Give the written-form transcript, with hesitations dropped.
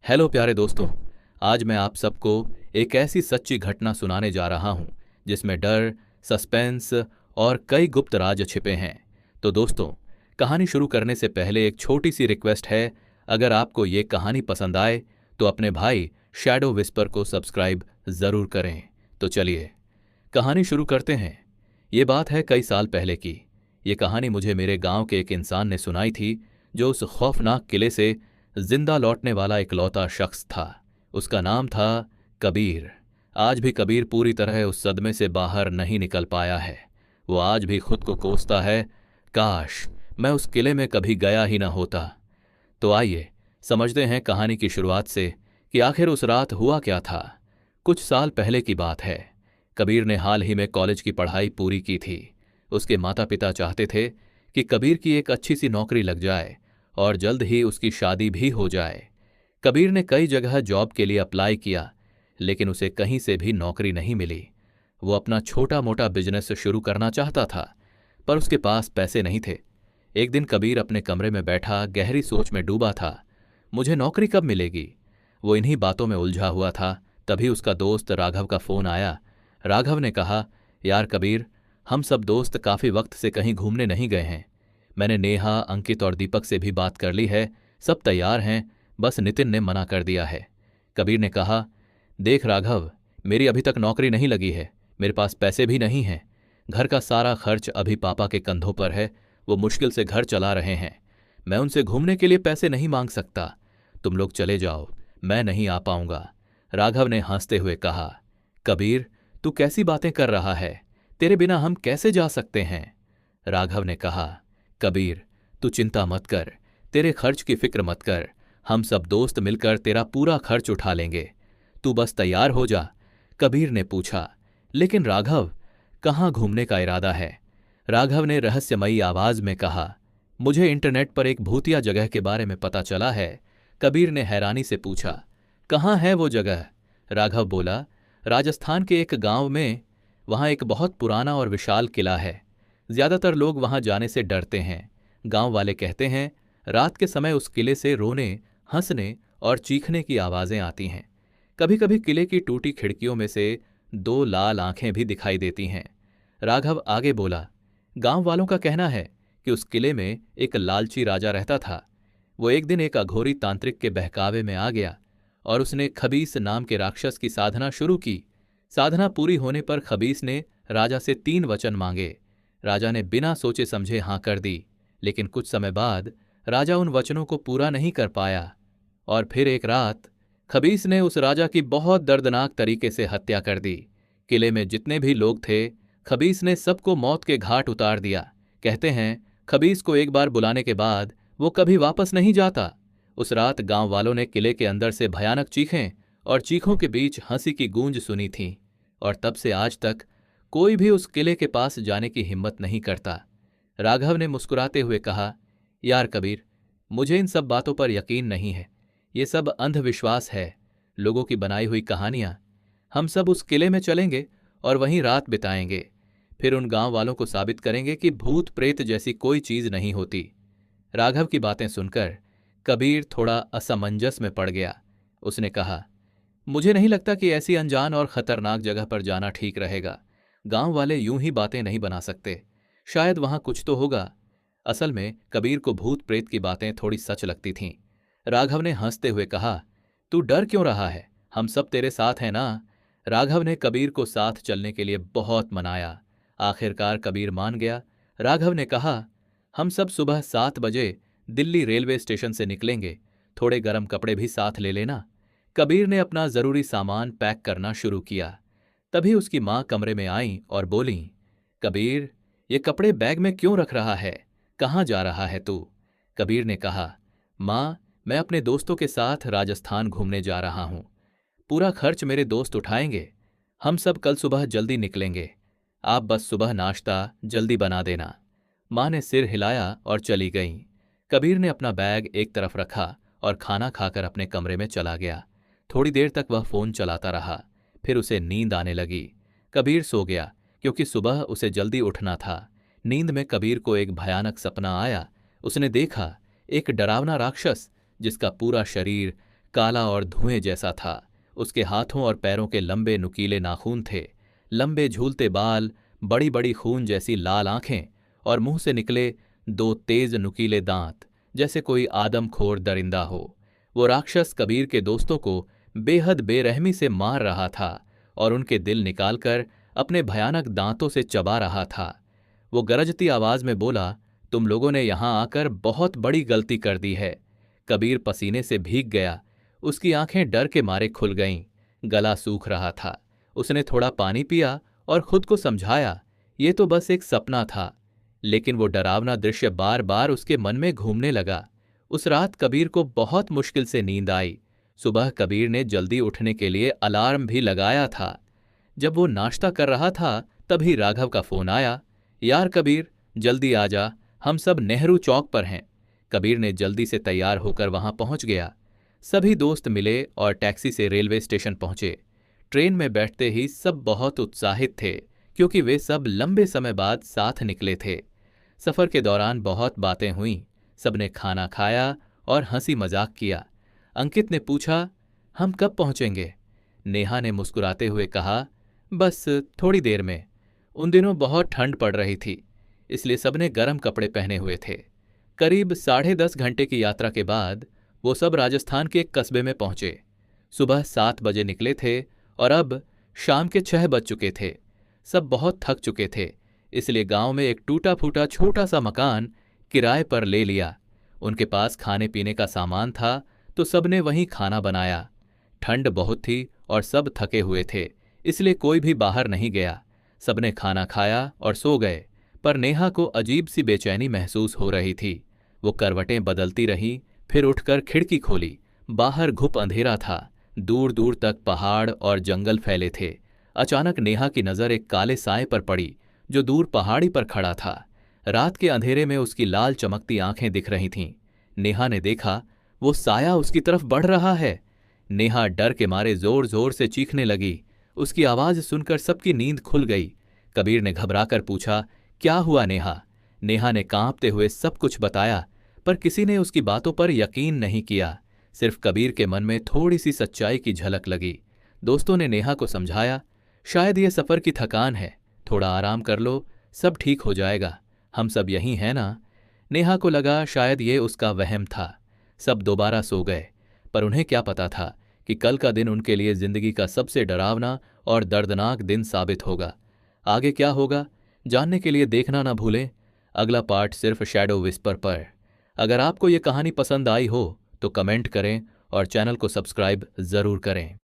Hello प्यारे दोस्तों। आज मैं आप सबको एक ऐसी सच्ची घटना सुनाने जा रहा हूं जिसमें डर, सस्पेंस और कई गुप्त राज छिपे हैं। तो दोस्तों, कहानी शुरू करने से पहले एक छोटी सी रिक्वेस्ट है। अगर आपको ये कहानी पसंद आए तो अपने भाई शैडो विस्पर को सब्सक्राइब जरूर करें। तो चलिए कहानी शुरू करते हैं। ये बात है कई साल पहले की। ये कहानी मुझे मेरे गांव के एक इंसान ने सुनाई थी जो उस खौफनाक किले से जिंदा लौटने वाला इकलौता शख्स था। उसका नाम था कबीर। आज भी कबीर पूरी तरह उस सदमे से बाहर नहीं निकल पाया है। वो आज भी खुद को कोसता है, काश मैं उस किले में कभी गया ही ना होता। तो आइए समझते हैं कहानी की शुरुआत से कि आखिर उस रात हुआ क्या था। कुछ साल पहले की बात है। कबीर ने हाल ही में कॉलेज की पढ़ाई पूरी की थी। उसके माता पिता चाहते थे कि कबीर की एक अच्छी सी नौकरी लग जाए और जल्द ही उसकी शादी भी हो जाए। कबीर ने कई जगह जॉब के लिए अप्लाई किया, लेकिन उसे कहीं से भी नौकरी नहीं मिली। वो अपना छोटा मोटा बिजनेस शुरू करना चाहता था, पर उसके पास पैसे नहीं थे। एक दिन कबीर अपने कमरे में बैठा गहरी सोच में डूबा था। मुझे नौकरी कब मिलेगी? वो इन्हीं बातों में उलझा हुआ था। तभी उसका दोस्त राघव का फोन आया। राघव ने कहा, यार कबीर, हम सब दोस्त काफी वक्त से कहीं घूमने नहीं गए हैं। मैंने नेहा, अंकित और दीपक से भी बात कर ली है। सब तैयार हैं, बस नितिन ने मना कर दिया है। कबीर ने कहा, देख राघव, मेरी अभी तक नौकरी नहीं लगी है। मेरे पास पैसे भी नहीं हैं। घर का सारा खर्च अभी पापा के कंधों पर है। वो मुश्किल से घर चला रहे हैं। मैं उनसे घूमने के लिए पैसे नहीं मांग सकता। तुम लोग चले जाओ, मैं नहीं आ पाऊंगा। राघव ने हंसते हुए कहा, कबीर, तू कैसी बातें कर रहा है? तेरे बिना हम कैसे जा सकते हैं? राघव ने कहा, कबीर, तू चिंता मत कर, तेरे खर्च की फिक्र मत कर। हम सब दोस्त मिलकर तेरा पूरा खर्च उठा लेंगे। तू बस तैयार हो जा। कबीर ने पूछा, लेकिन राघव, कहाँ घूमने का इरादा है? राघव ने रहस्यमयी आवाज में कहा, मुझे इंटरनेट पर एक भूतिया जगह के बारे में पता चला है। कबीर ने हैरानी से पूछा, कहाँ है वो जगह? राघव बोला, राजस्थान के एक गांव में। वहां एक बहुत पुराना और विशाल किला है। ज्यादातर लोग वहां जाने से डरते हैं। गांव वाले कहते हैं रात के समय उस किले से रोने, हंसने और चीखने की आवाजें आती हैं। कभी कभी किले की टूटी खिड़कियों में से दो लाल आंखें भी दिखाई देती हैं। राघव आगे बोला, गांव वालों का कहना है कि उस किले में एक लालची राजा रहता था। वो एक दिन एक अघोरी तांत्रिक के बहकावे में आ गया और उसने खबीस नाम के राक्षस की साधना शुरू की। साधना पूरी होने पर खबीस ने राजा से 3 वचन मांगे। राजा ने बिना सोचे समझे हां कर दी, लेकिन कुछ समय बाद राजा उन वचनों को पूरा नहीं कर पाया और फिर एक रात खबीस ने उस राजा की बहुत दर्दनाक तरीके से हत्या कर दी। किले में जितने भी लोग थे, खबीस ने सबको मौत के घाट उतार दिया। कहते हैं खबीस को एक बार बुलाने के बाद वो कभी वापस नहीं जाता। उस रात गांव वालों ने किले के अंदर से भयानक चीखें और चीखों के बीच हंसी की गूंज सुनी थी, और तब से आज तक कोई भी उस किले के पास जाने की हिम्मत नहीं करता। राघव ने मुस्कुराते हुए कहा, यार कबीर, मुझे इन सब बातों पर यकीन नहीं है। ये सब अंधविश्वास है, लोगों की बनाई हुई कहानियां। हम सब उस किले में चलेंगे और वहीं रात बिताएंगे। फिर उन गांव वालों को साबित करेंगे कि भूत प्रेत जैसी कोई चीज नहीं होती। राघव की बातें सुनकर कबीर थोड़ा असमंजस में पड़ गया। उसने कहा, मुझे नहीं लगता कि ऐसी अनजान और खतरनाक जगह पर जाना ठीक रहेगा। गांव वाले यूं ही बातें नहीं बना सकते। शायद वहां कुछ तो होगा। असल में कबीर को भूत प्रेत की बातें थोड़ी सच लगती थीं। राघव ने हंसते हुए कहा, तू डर क्यों रहा है? हम सब तेरे साथ हैं ना। राघव ने कबीर को साथ चलने के लिए बहुत मनाया। आखिरकार कबीर मान गया। राघव ने कहा, हम सब सुबह 7 बजे दिल्ली रेलवे स्टेशन से निकलेंगे। थोड़े गर्म कपड़े भी साथ ले लेना। कबीर ने अपना जरूरी सामान पैक करना शुरू किया। तभी उसकी मां कमरे में आईं और बोलीं, कबीर, ये कपड़े बैग में क्यों रख रहा है? कहाँ जा रहा है तू? कबीर ने कहा, मां, मैं अपने दोस्तों के साथ राजस्थान घूमने जा रहा हूं। पूरा खर्च मेरे दोस्त उठाएंगे। हम सब कल सुबह जल्दी निकलेंगे। आप बस सुबह नाश्ता जल्दी बना देना। मां ने सिर हिलाया और चली गईं। कबीर ने अपना बैग एक तरफ रखा और खाना खाकर अपने कमरे में चला गया। थोड़ी देर तक वह फोन चलाता रहा। फिर उसे नींद आने लगी। कबीर सो गया क्योंकि सुबह उसे जल्दी उठना था। नींद में कबीर को एक भयानक सपना आया। उसने देखा एक डरावना राक्षस जिसका पूरा शरीर काला और धुएं जैसा था। उसके हाथों और पैरों के लंबे नुकीले नाखून थे, लंबे झूलते बाल, बड़ी बड़ी खून जैसी लाल आंखें और मुंह से निकले दो तेज नुकीले दांत, जैसे कोई आदमखोर दरिंदा हो। वो राक्षस कबीर के दोस्तों को बेहद बेरहमी से मार रहा था और उनके दिल निकालकर अपने भयानक दांतों से चबा रहा था। वो गरजती आवाज में बोला, तुम लोगों ने यहां आकर बहुत बड़ी गलती कर दी है। कबीर पसीने से भीग गया, उसकी आंखें डर के मारे खुल गईं, गला सूख रहा था। उसने थोड़ा पानी पिया और खुद को समझाया, ये तो बस एक सपना था। लेकिन वो डरावना दृश्य बार बार उसके मन में घूमने लगा। उस रात कबीर को बहुत मुश्किल से नींद आई। सुबह कबीर ने जल्दी उठने के लिए अलार्म भी लगाया था। जब वो नाश्ता कर रहा था तभी राघव का फोन आया। यार कबीर, जल्दी आ जा, हम सब नेहरू चौक पर हैं। कबीर ने जल्दी से तैयार होकर वहां पहुंच गया। सभी दोस्त मिले और टैक्सी से रेलवे स्टेशन पहुंचे। ट्रेन में बैठते ही सब बहुत उत्साहित थे, क्योंकि वे सब लंबे समय बाद साथ निकले थे। सफर के दौरान बहुत बातें हुईं, सबने खाना खाया और हंसी मजाक किया। अंकित ने पूछा, हम कब पहुंचेंगे? नेहा ने मुस्कुराते हुए कहा, बस थोड़ी देर में। उन दिनों बहुत ठंड पड़ रही थी, इसलिए सबने गर्म कपड़े पहने हुए थे। करीब 10.5 घंटे की यात्रा के बाद वो सब राजस्थान के एक कस्बे में पहुंचे। सुबह 7 बजे निकले थे और अब शाम के 6 बज चुके थे। सब बहुत थक चुके थे, इसलिए गांव में एक टूटा फूटा छोटा सा मकान किराए पर ले लिया। उनके पास खाने पीने का सामान था, तो सबने वहीं खाना बनाया। ठंड बहुत थी और सब थके हुए थे, इसलिए कोई भी बाहर नहीं गया। सबने खाना खाया और सो गए, पर नेहा को अजीब सी बेचैनी महसूस हो रही थी। वो करवटें बदलती रही, फिर उठकर खिड़की खोली। बाहर घुप अंधेरा था, दूर दूर तक पहाड़ और जंगल फैले थे। अचानक नेहा की नजर एक काले साए पर पड़ी, जो दूर पहाड़ी पर खड़ा था। रात के अंधेरे में उसकी लाल चमकती आंखें दिख रही थीं। नेहा ने देखा, वो साया उसकी तरफ बढ़ रहा है। नेहा डर के मारे जोर जोर से चीखने लगी। उसकी आवाज सुनकर सबकी नींद खुल गई। कबीर ने घबराकर पूछा, क्या हुआ नेहा? नेहा ने कांपते हुए सब कुछ बताया, पर किसी ने उसकी बातों पर यकीन नहीं किया। सिर्फ कबीर के मन में थोड़ी सी सच्चाई की झलक लगी। दोस्तों ने नेहा को समझाया, शायद ये सफर की थकान है, थोड़ा आराम कर लो, सब ठीक हो जाएगा, हम सब यहीं हैं ना। नेहा को लगा शायद ये उसका वहम था। सब दोबारा सो गए, पर उन्हें क्या पता था कि कल का दिन उनके लिए जिंदगी का सबसे डरावना और दर्दनाक दिन साबित होगा। आगे क्या होगा जानने के लिए देखना ना भूलें अगला पार्ट सिर्फ शैडो विस्पर पर। अगर आपको ये कहानी पसंद आई हो तो कमेंट करें और चैनल को सब्सक्राइब जरूर करें।